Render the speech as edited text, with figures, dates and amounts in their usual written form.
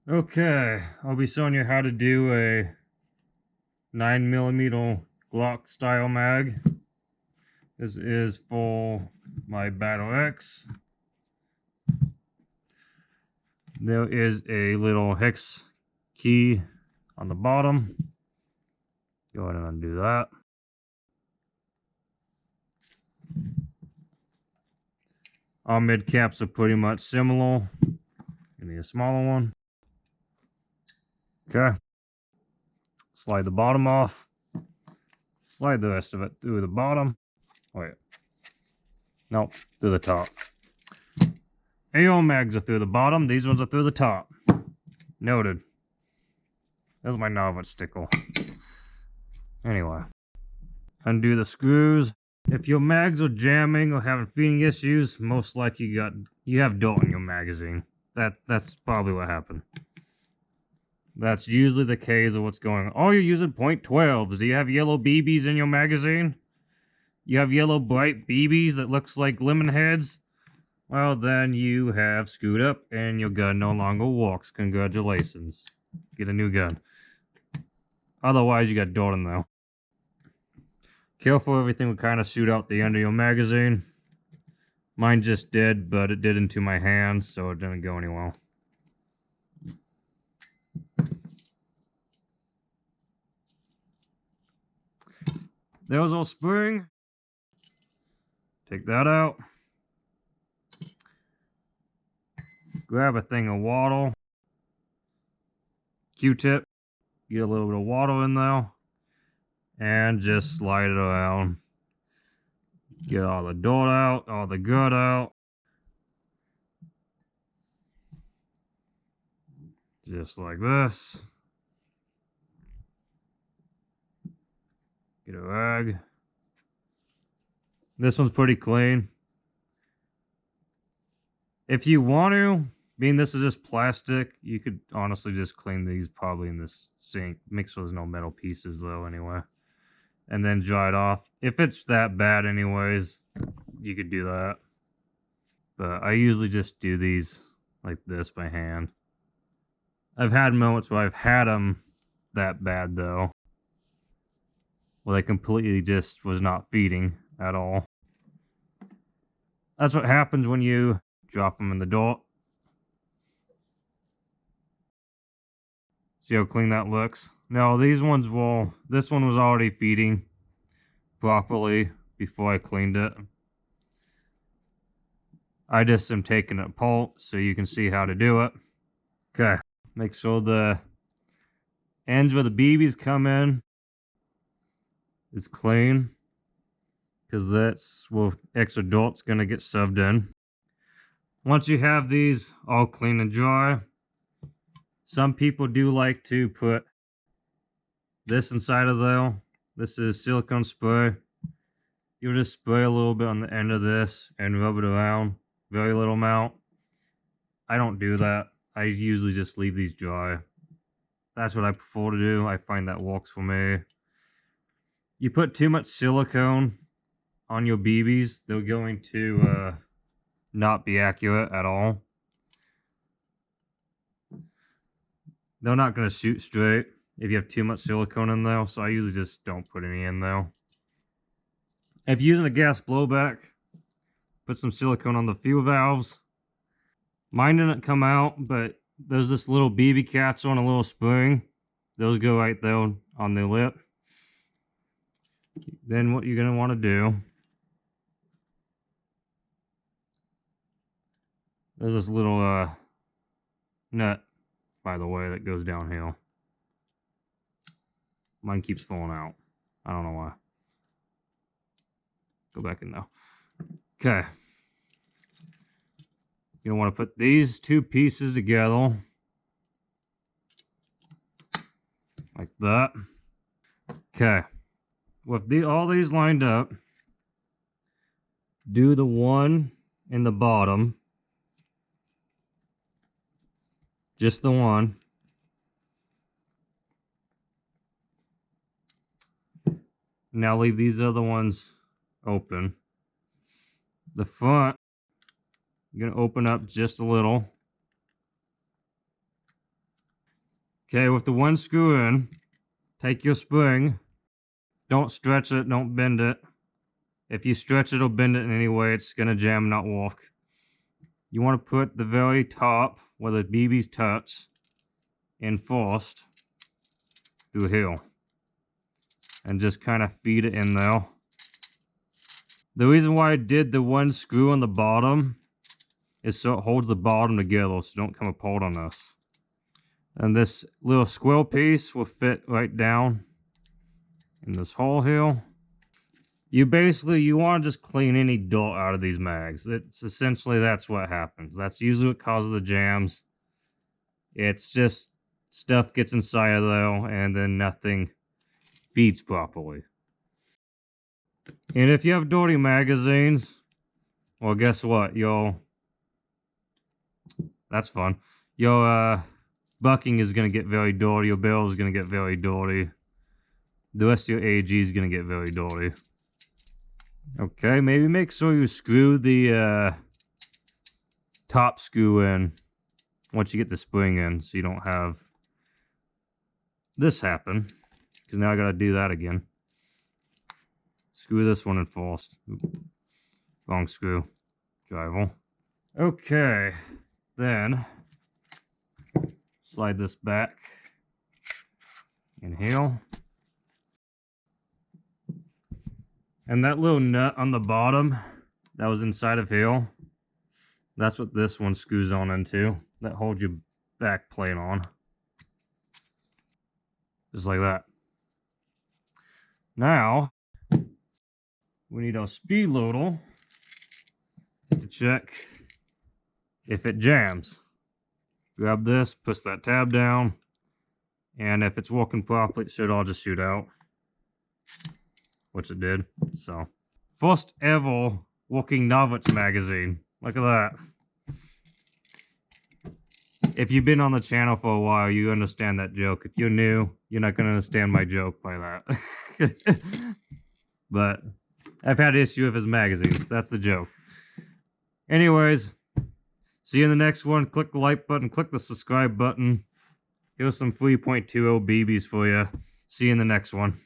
Okay, I'll be showing you how to do a 9mm Glock style mag. This is for my Battle X. There is a little hex key on the bottom. Go ahead and undo that. All mid caps are pretty much similar. Give me a smaller one. Okay. Slide the bottom off. Slide the rest of it through the bottom. Wait. Nope, through the top. AO mags are through the bottom. These ones are through the top. Noted. That's my novice stickle. Anyway. Undo the screws. If your mags are jamming or having feeding issues, most likely you have dirt in your magazine. That's probably what happened. That's usually the case of what's going on. Oh, you're using .12s. Do you have yellow BBs in your magazine? You have yellow bright BBs that looks like lemon heads? Well, then you have screwed up and your gun no longer works. Congratulations. Get a new gun. Otherwise, you got dirt in there. Careful, everything will kind of shoot out the end of your magazine. Mine just did, but it did into my hands, so it didn't go anywhere. There's our spring. Take that out. Grab a thing of water. Q-tip. Get a little bit of water in there. And just slide it around. Get all the dirt out, all the gut out. Just like this. Get a rag. This one's pretty clean. If you want to, being this is just plastic, you could honestly just clean these probably in this sink. Make sure there's no metal pieces though anyway. And then dry it off. If it's that bad anyways, you could do that. But I usually just do these like this by hand. I've had moments where I've had them that bad though. Where they completely just was not feeding at all. That's what happens when you drop them in the dirt. See how clean that looks? No, these ones will... This one was already feeding properly before I cleaned it. I just am taking it apart so you can see how to do it. Okay, make sure the ends where the BBs come in is clean, because that's where extra dirt's gonna get subbed in. Once you have these all clean and dry, some people do like to put this inside of there. This is silicone spray. You'll just spray a little bit on the end of this and rub it around. Very little amount. I don't do that. I usually just leave these dry. That's what I prefer to do. I find that works for me. You put too much silicone on your BBs, they're going to not be accurate at all. They're not going to shoot straight if you have too much silicone in there, so I usually just don't put any in there. If you're using a gas blowback, put some silicone on the fuel valves. Mine didn't come out, but there's this little BB catch on a little spring. Those go right there on the lip. Then what you're going to want to do, there's this little nut, by the way, that goes downhill. Mine keeps falling out. I don't know why. Go back in there. Okay. You'll want to put these two pieces together. Like that. Okay. With all these lined up, do the one in the bottom. Just the one. Now leave these other ones open. The front, you're going to open up just a little. Okay, with the one screw in, take your spring. Don't stretch it, don't bend it. If you stretch it or bend it in any way, it's gonna jam, not work. You want to put the very top where the BBs touch in first through here. And just kind of feed it in there. The reason why I did the one screw on the bottom is so it holds the bottom together so don't come apart on this. And this little square piece will fit right down in this hole here. You want to just clean any dirt out of these mags. It's essentially that's what happens. That's usually what causes the jams. It's just stuff gets inside of there and then nothing feeds properly. And if you have dirty magazines, well, guess what? That's fun. Your bucking is going to get very dirty. Your barrel is going to get very dirty. The rest of your AG is going to get very dirty. Okay, maybe make sure you screw the top screw in once you get the spring in so you don't have this happen. Because now I got to do that again. Screw this one in first. Wrong screw. Driver. Okay. Then slide this back in here. And that little nut on the bottom that was inside of here, that's what this one screws on into. That holds your back plate on. Just like that. Now, we need our speed loader to check if it jams. Grab this, push that tab down, and if it's working properly, it should all just shoot out. Which it did. So, first ever working novice magazine. Look at that. If you've been on the channel for a while, you understand that joke. If you're new, you're not going to understand my joke by that. But I've had issue with his magazines. That's the joke. Anyways, see you in the next one. Click the like button. Click the subscribe button. Here's some 3.20 BBs for you. See you in the next one.